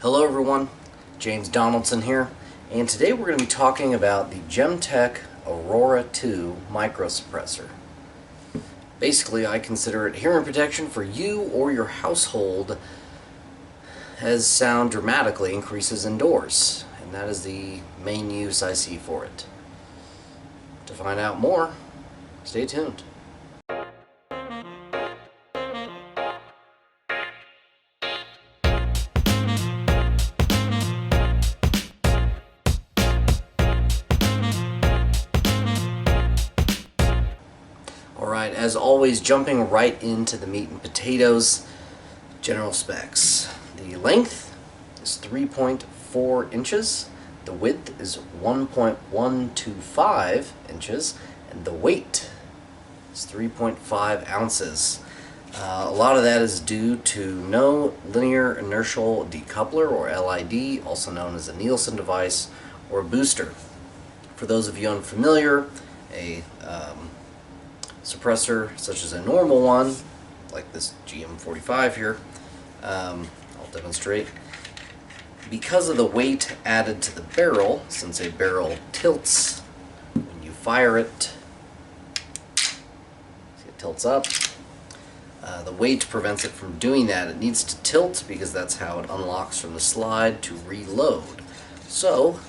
Hello everyone, James Donaldson here, and today we're going to be talking about the Gemtech Aurora II microsuppressor. Basically, I consider it hearing protection for you or your household as sound dramatically increases indoors, and that is the main use I see for it. To find out more, stay tuned. Alright, as always, jumping right into the meat and potatoes, general specs. The length is 3.4 inches, the width is 1.125 inches, and the weight is 3.5 ounces. A lot of that is due to no linear inertial decoupler, or LID, also known as a Nielsen device or a booster. For those of you unfamiliar, a suppressor such as a normal one, like this GM45 here, I'll demonstrate. Because of the weight added to the barrel, since a barrel tilts when you fire it, see it tilts up, the weight prevents it from doing that. It needs to tilt because that's how it unlocks from the slide to reload. So,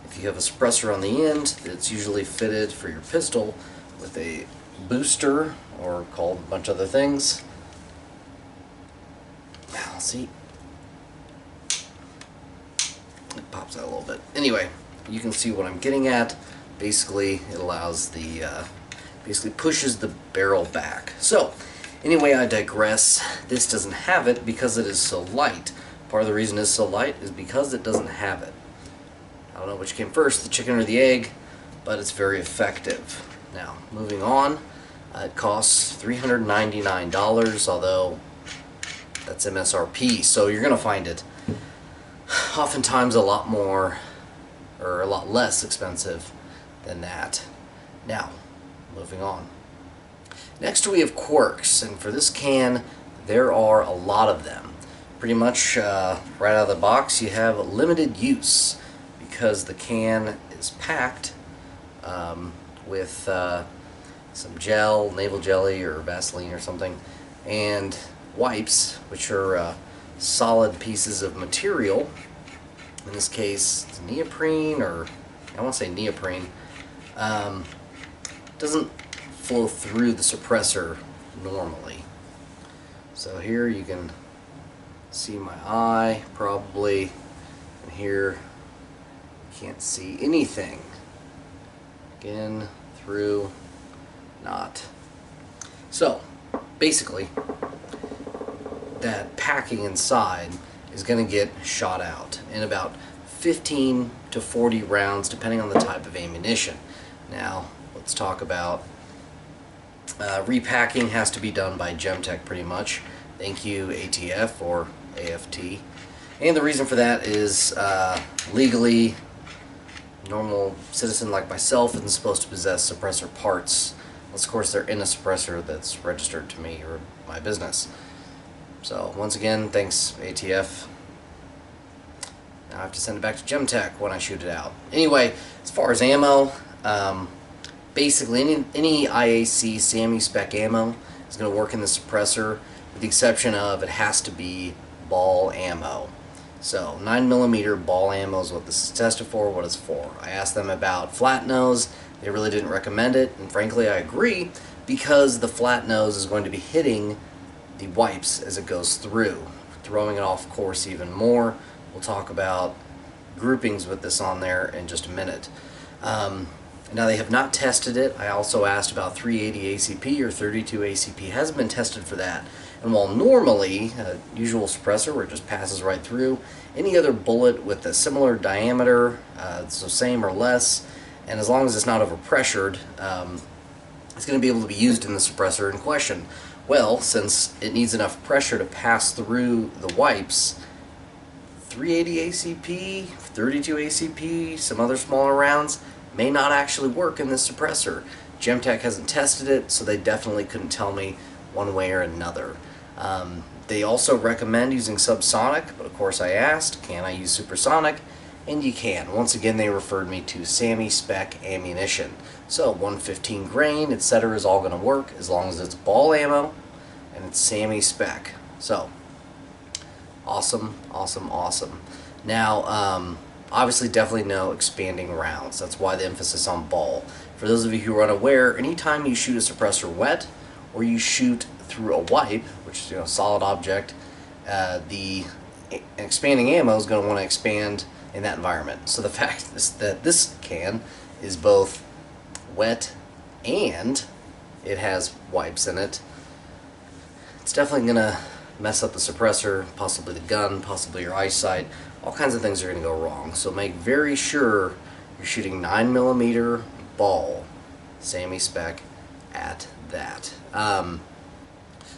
if you have a suppressor on the end, it's usually fitted for your pistol with a booster, or called a bunch of other things. Now, see, it pops out a little bit. Anyway, you can see what I'm getting at. Basically, it allows the basically pushes the barrel back. So, anyway, I digress. This doesn't have it because it is so light. Part of the reason it's so light is because it doesn't have it. I don't know which came first, the chicken or the egg, but it's very effective. Now, moving on, it costs $399, although that's MSRP, so you're going to find it oftentimes a lot more, or a lot less expensive than that. Now, moving on. Next we have Quirks, and for this can, there are a lot of them. Pretty much right out of the box, you have limited use, because the can is packed with some gel, navel jelly or Vaseline or something, and wipes, which are solid pieces of material. In this case, it's neoprene, or I want to say neoprene. Doesn't flow through the suppressor normally. So here you can see my eye, probably, and here you can't see anything. Again, through, not. So, basically, that packing inside is going to get shot out in about 15 to 40 rounds, depending on the type of ammunition. Now, let's talk about repacking. Has to be done by Gemtech pretty much. Thank you, ATF or AFT. And the reason for that is legally, normal citizen like myself isn't supposed to possess suppressor parts, unless of course they're in a suppressor that's registered to me or my business. So once again, thanks ATF. Now I have to send it back to Gemtech when I shoot it out. Anyway, as far as ammo, basically any IAC SAMU spec ammo is going to work in the suppressor, with the exception of it has to be ball ammo. So 9mm ball ammo is what this is tested for, what it's for. I asked them about flat nose. They really didn't recommend it, and frankly I agree, because the flat nose is going to be hitting the wipes as it goes through, throwing it off course even more. We'll talk about groupings with this on there in just a minute. Now they have not tested it. I also asked about 380 ACP or 32 ACP. Hasn't been tested for that. And while normally a usual suppressor where it just passes right through, any other bullet with a similar diameter, so same or less, and as long as it's not overpressured, it's going to be able to be used in the suppressor in question. Well, since it needs enough pressure to pass through the wipes, 380 ACP, 32 ACP, some other smaller rounds may not actually work in this suppressor. Gemtech hasn't tested it, so they definitely couldn't tell me one way or another. They also recommend using subsonic, but of course I asked, can I use supersonic? And you can. Once again, they referred me to SAMI spec ammunition. So 115 grain, etc. is all going to work as long as it's ball ammo and it's SAMI spec. So awesome, awesome, awesome. Now, obviously, definitely no expanding rounds. That's why the emphasis on ball. For those of you who are unaware, anytime you shoot a suppressor wet or you shoot through a wipe, which is a solid object, the expanding ammo is going to want to expand in that environment. So the fact that this can is both wet and it has wipes in it, it's definitely going to mess up the suppressor, possibly the gun, possibly your eyesight. All kinds of things are going to go wrong. So make very sure you're shooting 9mm ball, SAMI spec at that.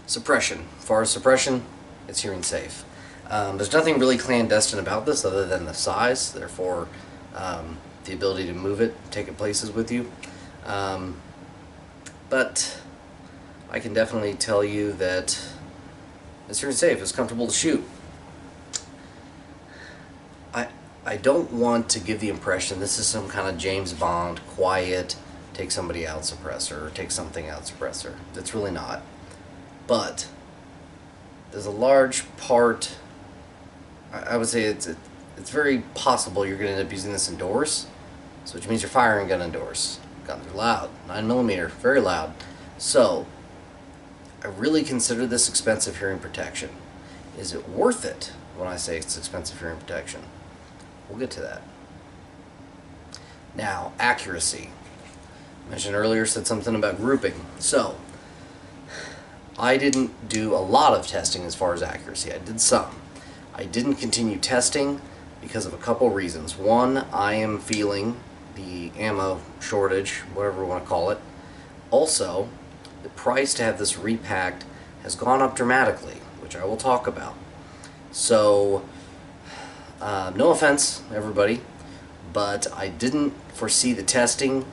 Suppression. As far as suppression, it's hearing safe. There's nothing really clandestine about this other than the size, therefore the ability to move it, take it places with you. But I can definitely tell you that it's hearing safe, it's comfortable to shoot. I don't want to give the impression this is some kind of James Bond, quiet, take somebody out suppressor, or take something out suppressor. It's really not. But there's a large part, I would say it's very possible you're going to end up using this indoors, so which means you're firing a gun indoors. Guns are loud, 9mm, very loud. So I really consider this expensive hearing protection. Is it worth it when I say it's expensive hearing protection? We'll get to that. Now, accuracy. I mentioned earlier, said something about grouping. So, I didn't do a lot of testing as far as accuracy. I did some. I didn't continue testing because of a couple reasons. One, I am feeling the ammo shortage, whatever we want to call it. Also, the price to have this repacked has gone up dramatically, which I will talk about. So, no offense, everybody, but I didn't foresee the testing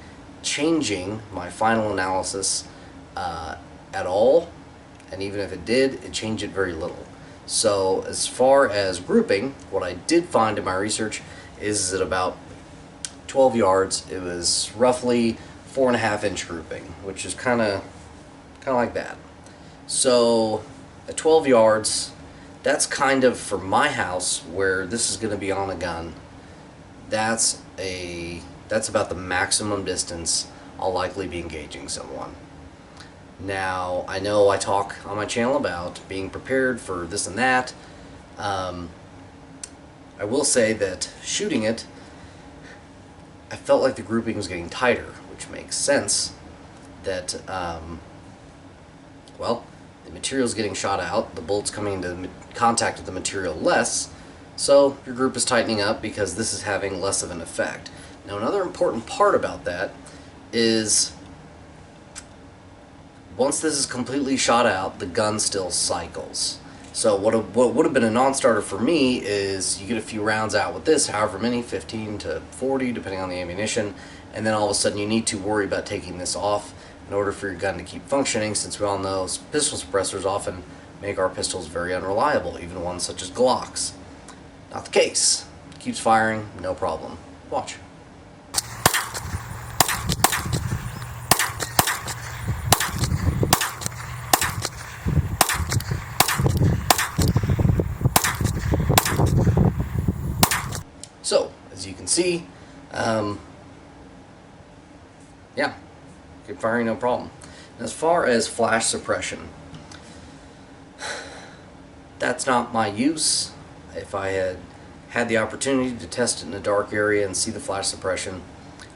changing my final analysis at all, and even if it did, it changed it very little. So as far as grouping, what I did find in my research is at about 12 yards, it was roughly 4.5-inch grouping, which is kind of like that. So at 12 yards, that's kind of, for my house, where this is going to be on a gun, that's about the maximum distance I'll likely be engaging someone. Now, I know I talk on my channel about being prepared for this and that. I will say that shooting it, I felt like the grouping was getting tighter, which makes sense that, well, the material's getting shot out, the bullet's coming into contact with the material less, so your group is tightening up because this is having less of an effect. Now, another important part about that is once this is completely shot out, the gun still cycles. So what would have been a non-starter for me is you get a few rounds out with this, however many, 15 to 40, depending on the ammunition, and then all of a sudden you need to worry about taking this off in order for your gun to keep functioning, since we all know pistol suppressors often make our pistols very unreliable, even ones such as Glocks. Not the case. Keeps firing, no problem. Watch. So, as you can see, yeah, keep firing, no problem. As far as flash suppression, that's not my use. If I had had the opportunity to test it in a dark area and see the flash suppression,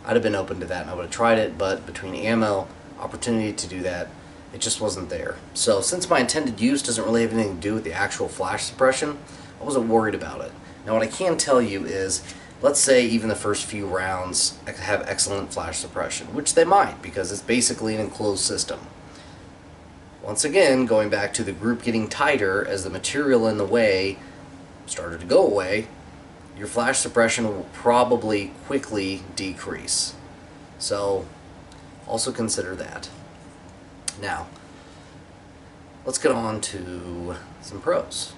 I'd have been open to that and I would have tried it, but between ammo, opportunity to do that, it just wasn't there. So since my intended use doesn't really have anything to do with the actual flash suppression, I wasn't worried about it. Now what I can tell you is, let's say even the first few rounds have excellent flash suppression, which they might because it's basically an enclosed system. Once again, going back to the group getting tighter as the material in the way started to go away, your flash suppression will probably quickly decrease. So also consider that. Now, let's get on to some pros.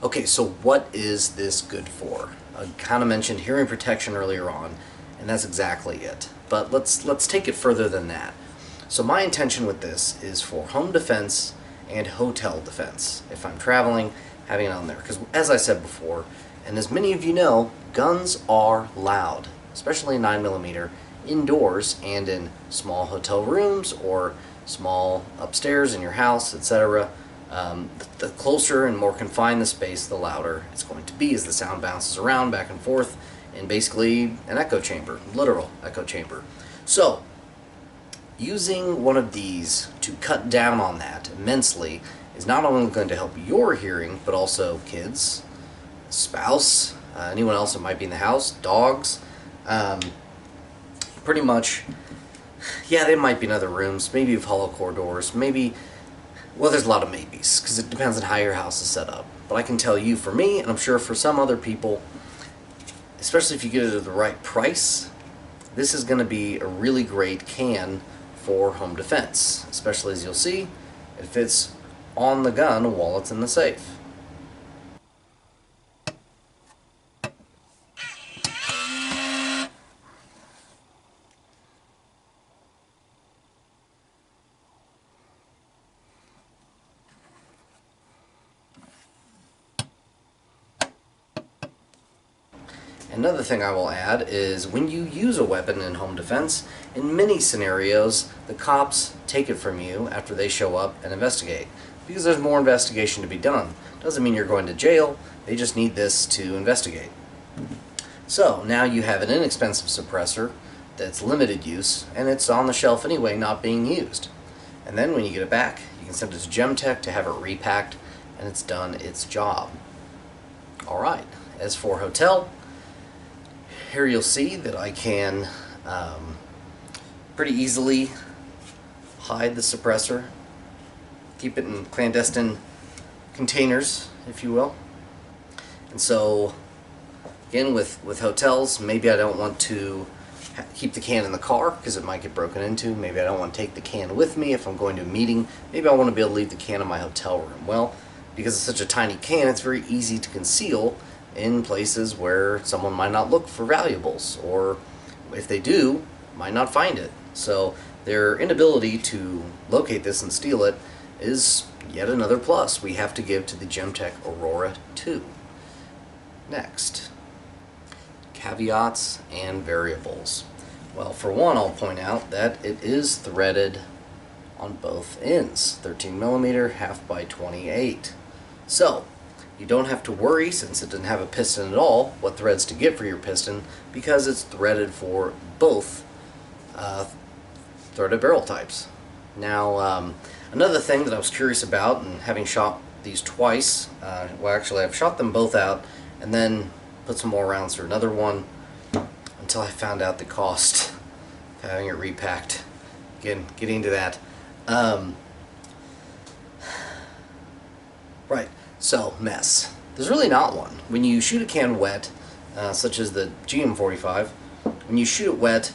Okay, so what is this good for? I kind of mentioned hearing protection earlier on, and that's exactly it. But let's take it further than that. So my intention with this is for home defense and hotel defense. If I'm traveling, having it on there. Because as I said before, and as many of you know, guns are loud, especially 9mm, indoors and in small hotel rooms or small upstairs in your house, etc. The closer and more confined the space, the louder it's going to be as the sound bounces around back and forth in basically an echo chamber, literal echo chamber. So, using one of these to cut down on that immensely is not only going to help your hearing, but also kids, spouse, anyone else that might be in the house, dogs, pretty much, yeah, they might be in other rooms, maybe you have hollow core doors, maybe. Well, there's a lot of maybes, because it depends on how your house is set up. But I can tell you, for me, and I'm sure for some other people, especially if you get it at the right price, this is going to be a really great can for home defense. Especially as you'll see, it fits on the gun while it's in the safe. Another thing I will add is when you use a weapon in home defense, in many scenarios, the cops take it from you after they show up and investigate. Because there's more investigation to be done. Doesn't mean you're going to jail, they just need this to investigate. So now you have an inexpensive suppressor that's limited use, and it's on the shelf anyway, not being used. And then when you get it back, you can send it to Gemtech to have it repacked, and it's done its job. Alright, as for hotel, here you'll see that I can pretty easily hide the suppressor, keep it in clandestine containers, if you will. And so, again, with hotels, maybe I don't want to keep the can in the car because it might get broken into. Maybe I don't want to take the can with me if I'm going to a meeting. Maybe I want to be able to leave the can in my hotel room. Well, because it's such a tiny can, it's very easy to conceal in places where someone might not look for valuables, or if they do, might not find it. So their inability to locate this and steal it is yet another plus we have to give to the Gemtech Aurora II. Next, caveats and variables. Well, for one, I'll point out that it is threaded on both ends, 13mm, 1/2x28. So you don't have to worry, since it didn't have a piston at all, what threads to get for your piston, because it's threaded for both threaded barrel types. Now, another thing that I was curious about, and having shot these twice, well actually I've shot them both out, and then put some more rounds through another one, until I found out the cost of having it repacked. Again, getting to that. Right. So, mess. There's really not one. When you shoot a can wet, such as the GM45, when you shoot it wet,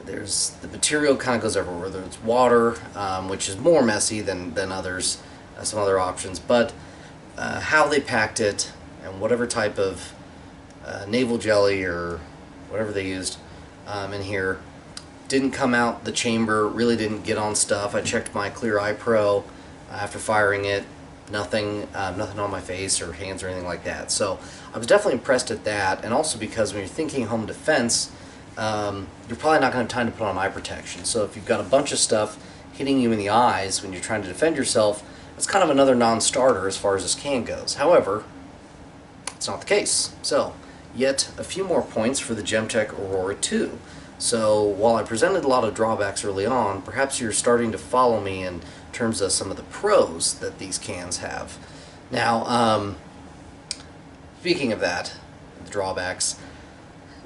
the material kind of goes everywhere. Whether it's water, which is more messy than others, some other options, but how they packed it and whatever type of naval jelly or whatever they used in here didn't come out the chamber, really didn't get on stuff. I checked my Clear Eye Pro after firing it. Nothing on my face or hands or anything like that. So I was definitely impressed at that, and also because when you're thinking home defense, you're probably not going to have time to put on eye protection. So if you've got a bunch of stuff hitting you in the eyes when you're trying to defend yourself, it's kind of another non-starter as far as this can goes. However, it's not the case. So yet a few more points for the Gemtech Aurora II. So while I presented a lot of drawbacks early on, perhaps you're starting to follow me in terms of some of the pros that these cans have. Now, speaking of that, the drawbacks,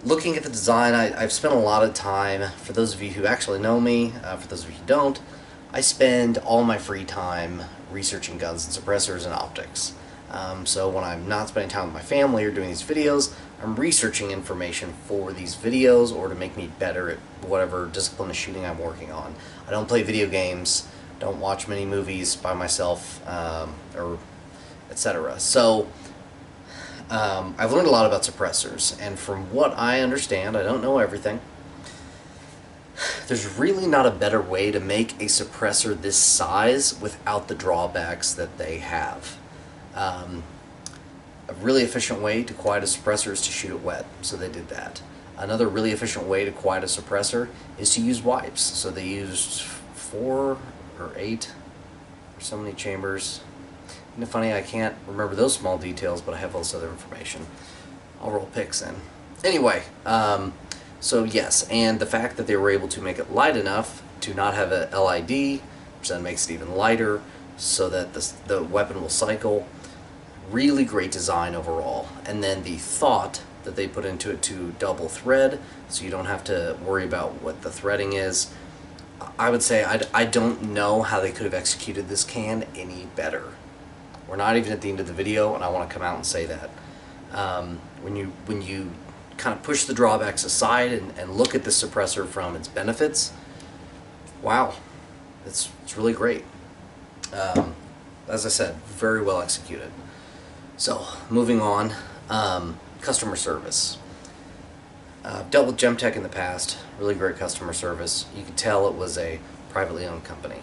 looking at the design, I've spent a lot of time, for those of you who actually know me, for those of you who don't, I spend all my free time researching guns and suppressors and optics. So when I'm not spending time with my family or doing these videos, I'm researching information for these videos or to make me better at whatever discipline of shooting I'm working on. I don't play video games don't watch many movies by myself, or etc. So I've learned a lot about suppressors, and from what I understand, I don't know everything, there's really not a better way to make a suppressor this size without the drawbacks that they have. A really efficient way to quiet a suppressor is to shoot it wet, so they did that. Another really efficient way to quiet a suppressor is to use wipes. So they used 4 or 8 or so many chambers. Isn't it funny, I can't remember those small details, but I have all this other information. I'll roll pics in. Anyway, so yes, and the fact that they were able to make it light enough to not have a LID, which then makes it even lighter, so that the weapon will cycle. Really great design overall. And then the thought that they put into it to double thread, so you don't have to worry about what the threading is. I would say I don't know how they could have executed this can any better. We're not even at the end of the video, and I want to come out and say that. When you kind of push the drawbacks aside and look at the suppressor from its benefits, wow, it's really great. As I said, very well executed. So, moving on, customer service. I've dealt with Gemtech in the past, really great customer service. You could tell it was a privately owned company.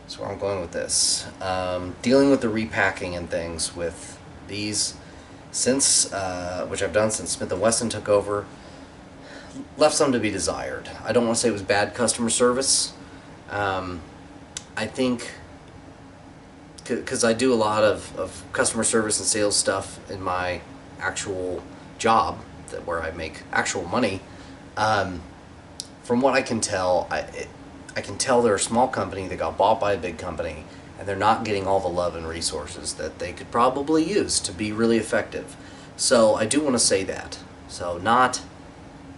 That's where I'm going with this. Dealing with the repacking and things with these, since which I've done since Smith & Wesson took over, left some to be desired. I don't want to say it was bad customer service. I think, because I do a lot of customer service and sales stuff in my actual job, where I make actual money. From what I can tell, I can tell they're a small company that got bought by a big company, and they're not getting all the love and resources that they could probably use to be really effective. So I do want to say that. So not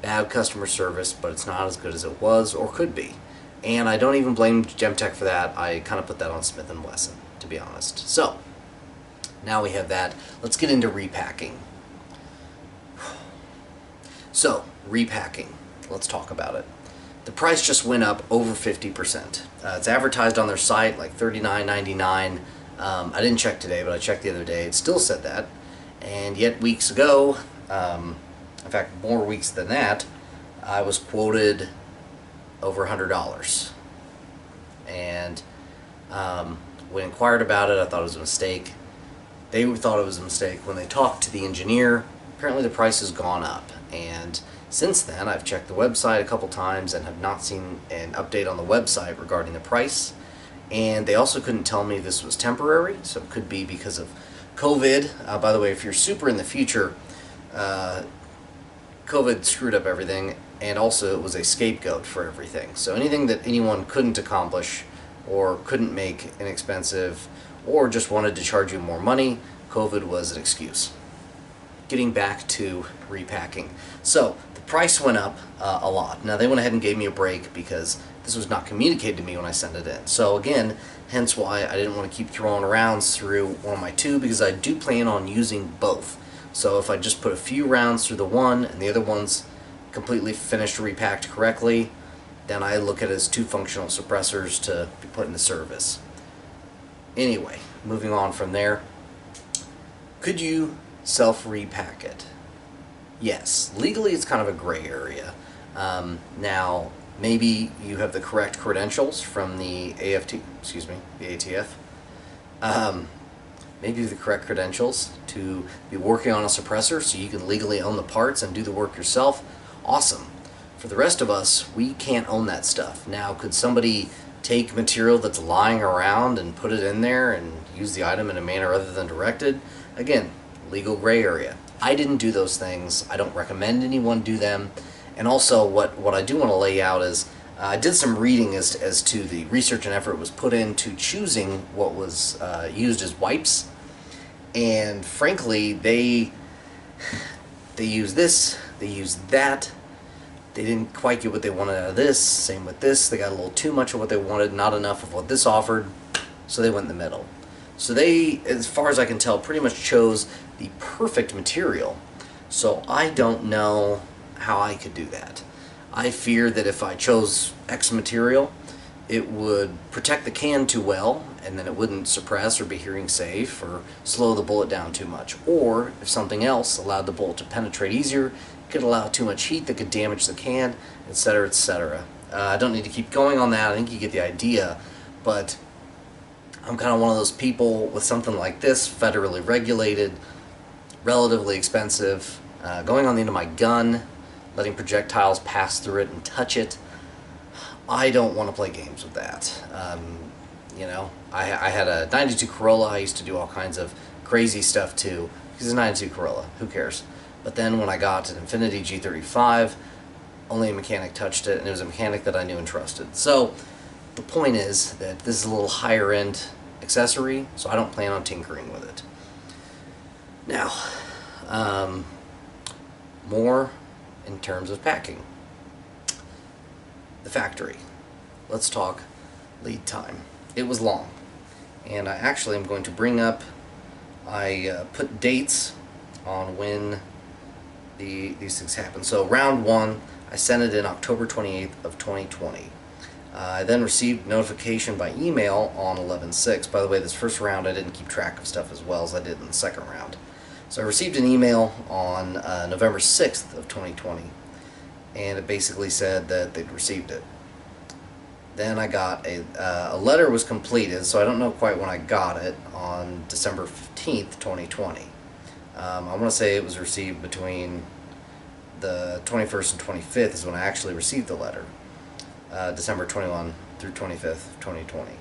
bad customer service, but it's not as good as it was or could be. And I don't even blame Gemtech for that. I kind of put that on Smith & Wesson, to be honest. So now we have that. Let's get into repacking. So, repacking. Let's talk about it. The price just went up over 50%. It's advertised on their site like $39.99. I didn't check today, but I checked the other day. It still said that. And yet weeks ago, in fact more weeks than that, I was quoted over $100. And when inquired about it, I thought it was a mistake. They thought it was a mistake. When they talked to the engineer, apparently the price has gone up. And since then, I've checked the website a couple times and have not seen an update on the website regarding the price. And they also couldn't tell me this was temporary, so it could be because of COVID. By the way, if you're super in the future, COVID screwed up everything, and also it was a scapegoat for everything. So anything that anyone couldn't accomplish or couldn't make inexpensive or just wanted to charge you more money, COVID was an excuse. Getting back to repacking. So the price went up a lot. Now they went ahead and gave me a break because this was not communicated to me when I sent it in. So again, hence why I didn't want to keep throwing rounds through one of my two, because I do plan on using both. So if I just put a few rounds through the one and the other one's completely finished, repacked correctly, then I look at it as two functional suppressors to be put into service. Anyway, moving on from there, could you self-repack it? Yes. Legally it's kind of a gray area. Now, maybe you have the correct credentials from the the ATF. Maybe you have the correct credentials to be working on a suppressor so you can legally own the parts and do the work yourself. Awesome. For the rest of us, we can't own that stuff. Now, could somebody take material that's lying around and put it in there and use the item in a manner other than directed? Again, legal gray area. I didn't do those things. I don't recommend anyone do them. And also, what I do want to lay out is, I did some reading as to the research and effort was put into choosing what was used as wipes. And frankly, they use this, they use that. They didn't quite get what they wanted out of this. Same with this. They got a little too much of what they wanted, not enough of what this offered, so they went in the middle. So they, as far as I can tell, pretty much chose the perfect material. So I don't know how I could do that. I fear that if I chose X material, it would protect the can too well, and then it wouldn't suppress or be hearing safe or slow the bullet down too much. Or if something else allowed the bullet to penetrate easier, it could allow too much heat that could damage the can, etc., etc. I don't need to keep going on that. I think you get the idea. But I'm kind of one of those people with something like this, federally regulated, relatively expensive, going on the end of my gun, letting projectiles pass through it and touch it. I don't want to play games with that. You know, I had a 92 Corolla. I used to do all kinds of crazy stuff too. Because it's a 92 Corolla. Who cares? But then when I got an Infiniti G35, only a mechanic touched it, and it was a mechanic that I knew and trusted. So the point is that this is a little higher end accessory, so I don't plan on tinkering with it. Now, more in terms of packing. The factory. Let's talk lead time. It was long, and I actually am going to bring up, I put dates on when these things happen. So round one, I sent it in October 28th of 2020. I then received notification by email on 11/6. By the way, this first round I didn't keep track of stuff as well as I did in the second round. So I received an email on November 6th of 2020, and it basically said that they'd received it. Then I got a letter was completed, so I don't know quite when I got it, on December 15th, 2020. I want to say it was received between the 21st and 25th is when I actually received the letter. December 21 through 25th of 2020.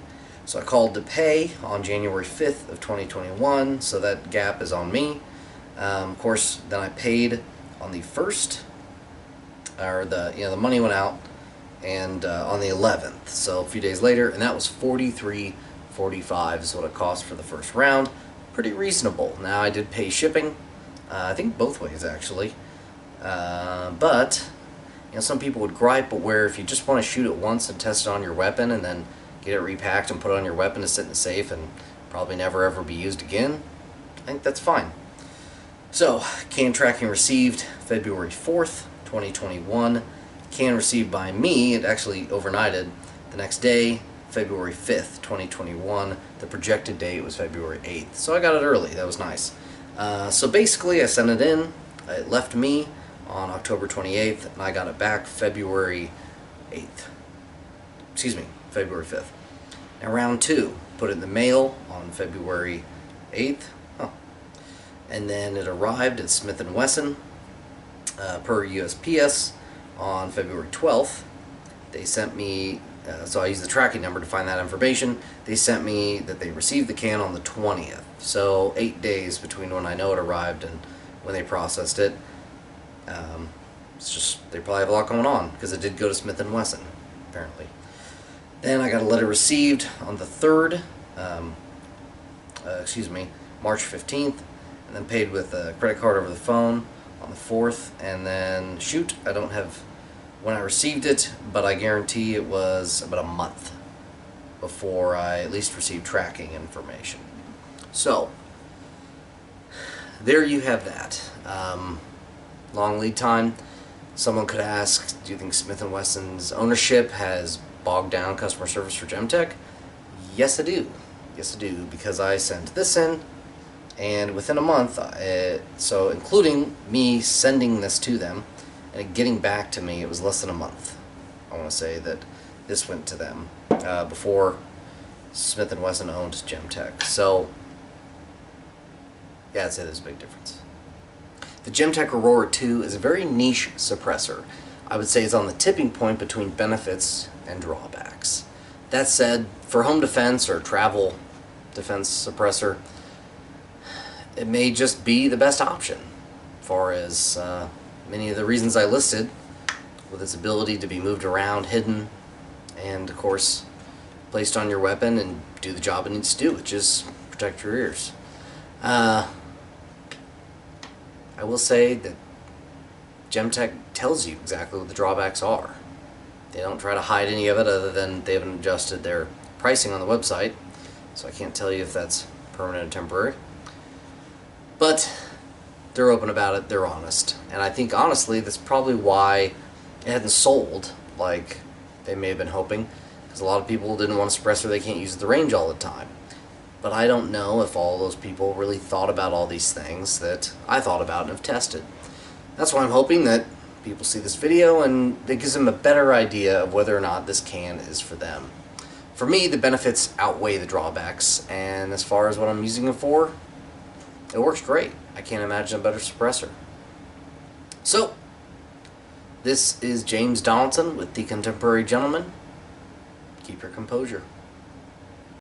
So I called to pay on January 5th of 2021, so that gap is on me. Of course, then I paid on the 1st, or the money went out, and on the 11th, so a few days later, and that was $43.45 is what it cost for the first round. Pretty reasonable. Now I did pay shipping, I think both ways actually, but some people would gripe, but where if you just want to shoot it once and test it on your weapon and then get it repacked and put it on your weapon to sit in the safe and probably never ever be used again, I think that's fine. So, can tracking received February 4th, 2021. Can received by me, it actually overnighted the next day, February 5th, 2021. The projected date was February 8th. So I got it early, that was nice. So basically I sent it in, it left me on October 28th, and I got it back February 8th. Excuse me, February 5th. Now round two, put it in the mail on February 8th. And then it arrived at Smith & Wesson per USPS on February 12th. They sent me, so I used the tracking number to find that information. They sent me that they received the can on the 20th. So 8 days between when I know it arrived and when they processed it. It's just, they probably have a lot going on, because it did go to Smith & Wesson, apparently. Then I got a letter received on the 3rd, March 15th, and then paid with a credit card over the phone on the 4th, and then, shoot, I don't have when I received it, but I guarantee it was about a month before I at least received tracking information. So, there you have that. Long lead time. Someone could ask, do you think Smith & Wesson's ownership has bogged down customer service for Gemtech? Yes, I do. Yes, I do, because I sent this in, and within a month, so including me sending this to them and it getting back to me, it was less than a month. I want to say that this went to them before Smith & Wesson owned Gemtech. So, yeah, I'd say there's a big difference. The Gemtech Aurora II is a very niche suppressor. I would say it's on the tipping point between benefits and drawbacks. That said, for home defense or travel defense suppressor, it may just be the best option, as far as many of the reasons I listed, with its ability to be moved around, hidden, and of course placed on your weapon and do the job it needs to do, which is protect your ears. I will say that Gemtech tells you exactly what the drawbacks are. They don't try to hide any of it, other than they haven't adjusted their pricing on the website, so I can't tell you if that's permanent or temporary. But they're open about it, they're honest. And I think, honestly, that's probably why it hadn't sold like they may have been hoping. because a lot of people didn't want a suppressor they can't use at the range all the time. But I don't know if all those people really thought about all these things that I thought about and have tested. That's why I'm hoping that people see this video and it gives them a better idea of whether or not this can is for them. For me, the benefits outweigh the drawbacks, and as far as what I'm using it for, it works great. I can't imagine a better suppressor. So, this is James Donaldson with The Contemporary Gentleman. Keep your composure.